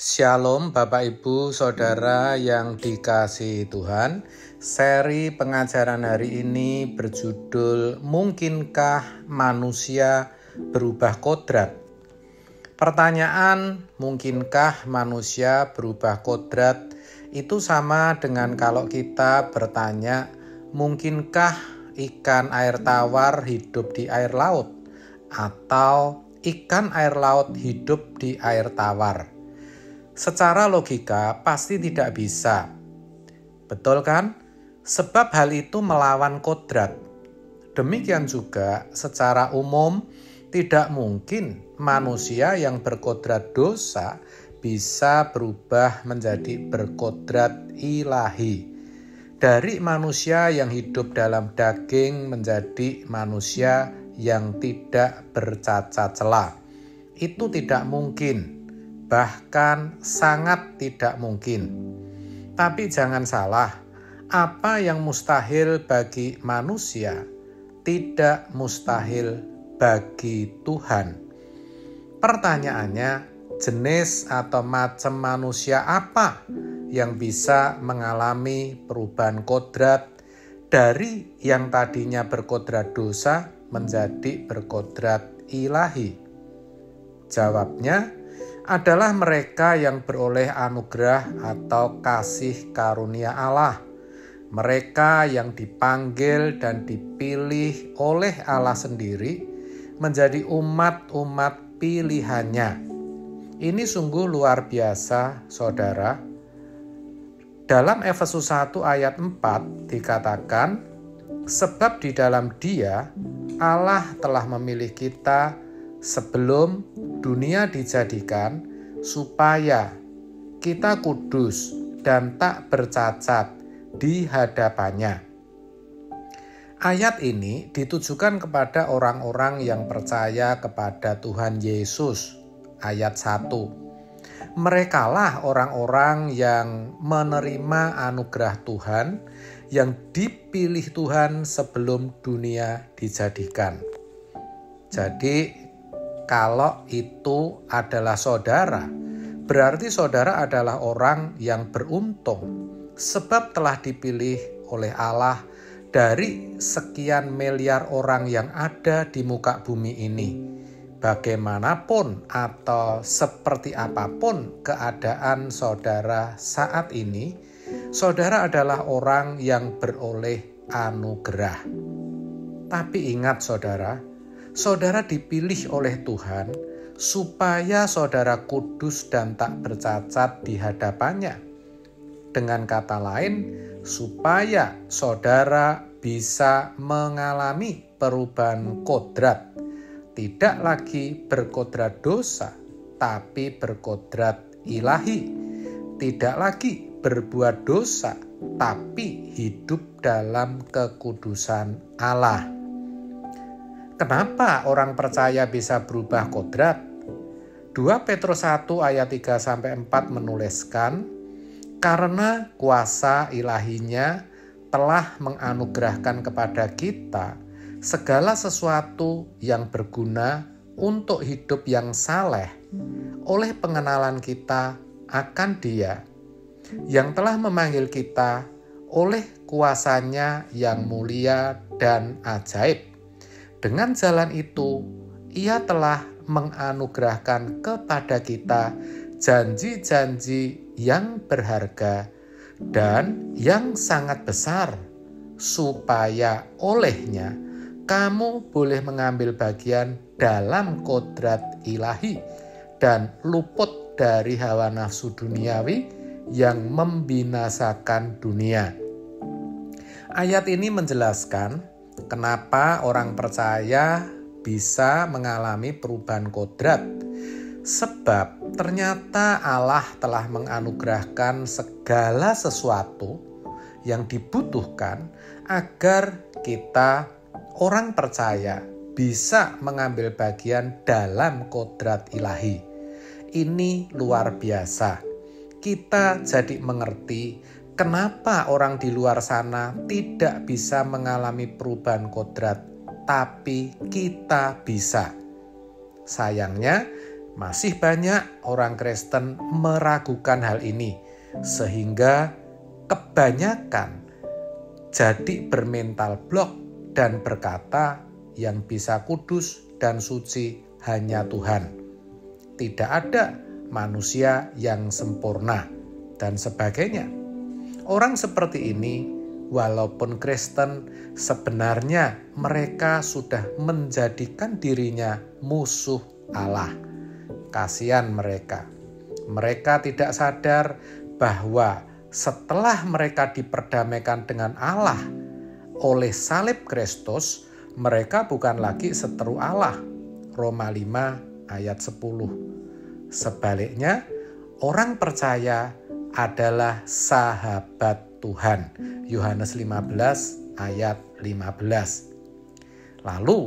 Shalom Bapak Ibu Saudara yang dikasihi Tuhan. Seri pengajaran hari ini berjudul Mungkinkah manusia berubah kodrat? Pertanyaan mungkinkah manusia berubah kodrat itu sama dengan kalau kita bertanya mungkinkah ikan air tawar hidup di air laut atau ikan air laut hidup di air tawar. Secara logika pasti tidak bisa. Betul kan? Sebab hal itu melawan kodrat. Demikian juga secara umum tidak mungkin manusia yang berkodrat dosa bisa berubah menjadi berkodrat ilahi. Dari manusia yang hidup dalam daging menjadi manusia yang tidak bercacat celah. Itu tidak mungkin. Bahkan sangat tidak mungkin. Tapi jangan salah, apa yang mustahil bagi manusia tidak mustahil bagi Tuhan. Pertanyaannya, jenis atau macam manusia apa yang bisa mengalami perubahan kodrat dari yang tadinya berkodrat dosa menjadi berkodrat ilahi? Jawabnya adalah mereka yang beroleh anugerah atau kasih karunia Allah. Mereka yang dipanggil dan dipilih oleh Allah sendiri menjadi umat-umat pilihannya. Ini sungguh luar biasa, saudara. Dalam Efesus 1 ayat 4 dikatakan, sebab di dalam Dia Allah telah memilih kita sebelum dunia dijadikan supaya kita kudus dan tak bercacat di hadapannya. Ayat ini ditujukan kepada orang-orang yang percaya kepada Tuhan Yesus. Ayat 1. Merekalah orang-orang yang menerima anugerah Tuhan yang dipilih Tuhan sebelum dunia dijadikan. Jadi kalau itu adalah saudara, berarti saudara adalah orang yang beruntung sebab telah dipilih oleh Allah dari sekian miliar orang yang ada di muka bumi ini. Bagaimanapun atau seperti apapun keadaan saudara saat ini, saudara adalah orang yang beroleh anugerah. Tapi ingat saudara dipilih oleh Tuhan supaya saudara kudus dan tak bercacat di hadapannya. Dengan kata lain, supaya saudara bisa mengalami perubahan kodrat. Tidak lagi berkodrat dosa, tapi berkodrat ilahi. Tidak lagi berbuat dosa, tapi hidup dalam kekudusan Allah. Kenapa orang percaya bisa berubah kodrat? 2 Petrus 1 ayat 3-4 menuliskan, karena kuasa ilahinya telah menganugerahkan kepada kita segala sesuatu yang berguna untuk hidup yang saleh oleh pengenalan kita akan Dia yang telah memanggil kita oleh kuasanya yang mulia dan ajaib. Dengan jalan itu, Ia telah menganugerahkan kepada kita janji-janji yang berharga dan yang sangat besar, supaya olehnya kamu boleh mengambil bagian dalam kodrat ilahi dan luput dari hawa nafsu duniawi yang membinasakan dunia. Ayat ini menjelaskan kenapa orang percaya bisa mengalami perubahan kodrat. Sebab ternyata Allah telah menganugerahkan segala sesuatu yang dibutuhkan agar kita orang percaya bisa mengambil bagian dalam kodrat ilahi. Ini luar biasa. Kita jadi mengerti kenapa orang di luar sana tidak bisa mengalami perubahan kodrat, tapi kita bisa. Sayangnya, Masih banyak orang Kristen meragukan hal ini, sehingga kebanyakan jadi bermental blok dan berkata yang bisa kudus dan suci hanya Tuhan. Tidak ada manusia yang sempurna dan sebagainya. Orang seperti ini, walaupun Kristen, sebenarnya mereka sudah menjadikan dirinya musuh Allah. Kasihan mereka. Mereka tidak sadar bahwa setelah mereka diperdamaikan dengan Allah oleh salib Kristus, mereka bukan lagi seteru Allah. Roma 5 ayat 10. Sebaliknya, orang percaya adalah sahabat Tuhan. Yohanes 15 ayat 15. Lalu,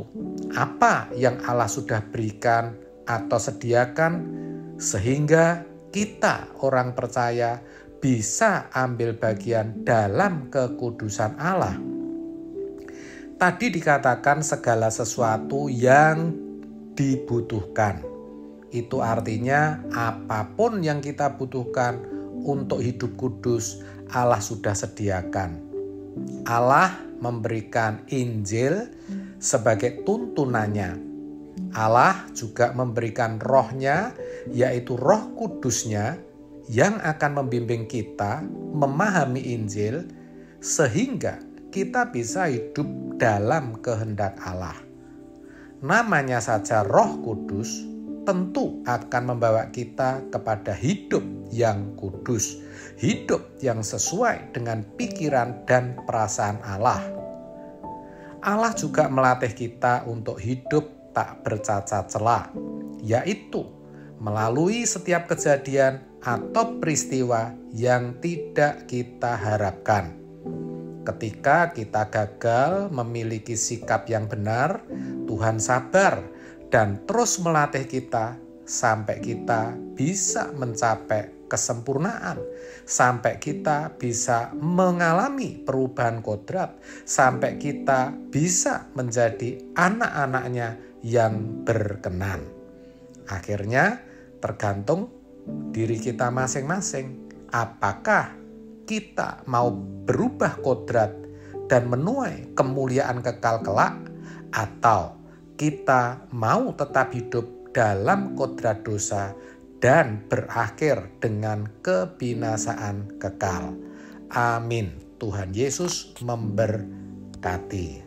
apa yang Allah sudah berikan atau sediakan sehingga kita orang percaya bisa ambil bagian dalam kekudusan Allah? Tadi dikatakan segala sesuatu yang dibutuhkan. Itu artinya apapun yang kita butuhkan untuk hidup kudus, Allah sudah sediakan. Allah memberikan Injil sebagai tuntunannya. Allah juga memberikan Roh-Nya, yaitu Roh Kudus-Nya, yang akan membimbing kita memahami Injil sehingga kita bisa hidup dalam kehendak Allah. Namanya saja Roh Kudus tentu akan membawa kita kepada hidup yang kudus, hidup yang sesuai dengan pikiran dan perasaan Allah. Allah juga melatih kita untuk hidup tak bercacat celah, yaitu melalui setiap kejadian atau peristiwa yang tidak kita harapkan. Ketika kita gagal memiliki sikap yang benar, Tuhan sabar dan terus melatih kita sampai kita bisa mencapai kesempurnaan, sampai kita bisa mengalami perubahan kodrat, sampai kita bisa menjadi anak-anaknya yang berkenan. Akhirnya tergantung diri kita masing-masing. Apakah kita mau berubah kodrat dan menuai kemuliaan kekal kelak, atau kita mau tetap hidup dalam kodrat dosa dan berakhir dengan kebinasaan kekal. Amin. Tuhan Yesus memberkati.